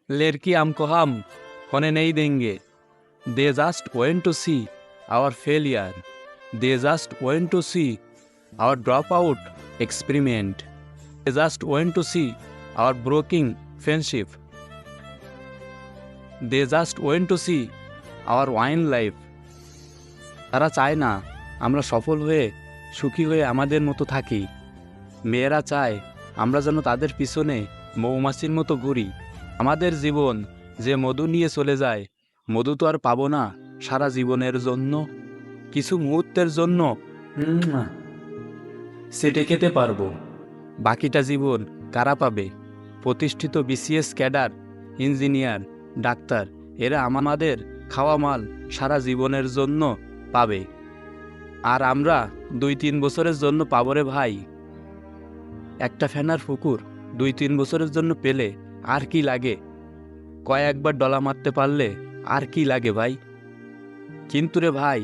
लड़की हमको हम होने नहीं देंगे. They just want to see our failure. They just want to see our dropout experiment. They just want to see our broken friendship. They just want to see our wine life. তারা চায় না আমরা সফল হয়ে সুখী হয়ে আমাদের মতো থাকি. মেয়েরা চায় আমরা যেন তাদের পিছনে মৌমাছির মতো ঘুরি. আমাদের জীবন যে মধু নিয়ে চলে যায়, মধু তো আর পাবো না সারা জীবনের জন্য. কিছু মুহূর্তের জন্য সেটে খেতে পারবো, বাকিটা জীবন কারা পাবে? প্রতিষ্ঠিত বিসিএস ক্যাডার, ইঞ্জিনিয়ার, ডাক্তার, এরা আমাদের খাওয়া মাল সারা জীবনের জন্য পাবে, আর আমরা 2-3 বছরের জন্য পাবো রে ভাই. একটা ফেনার পুকুর 2-3 বছরের জন্য পেলে আর কি লাগে? কয়েকবার ডলা মারতে পারলে আর কি লাগে ভাই? কিন্তু রে ভাই,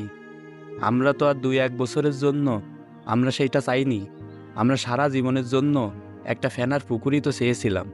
আমরা তো আর 2-1 বছরের জন্য আমরা সেইটা চাইনি. আমরা সারা জীবনের জন্য একটা ফেনার পুকুরই তো চেয়েছিলাম.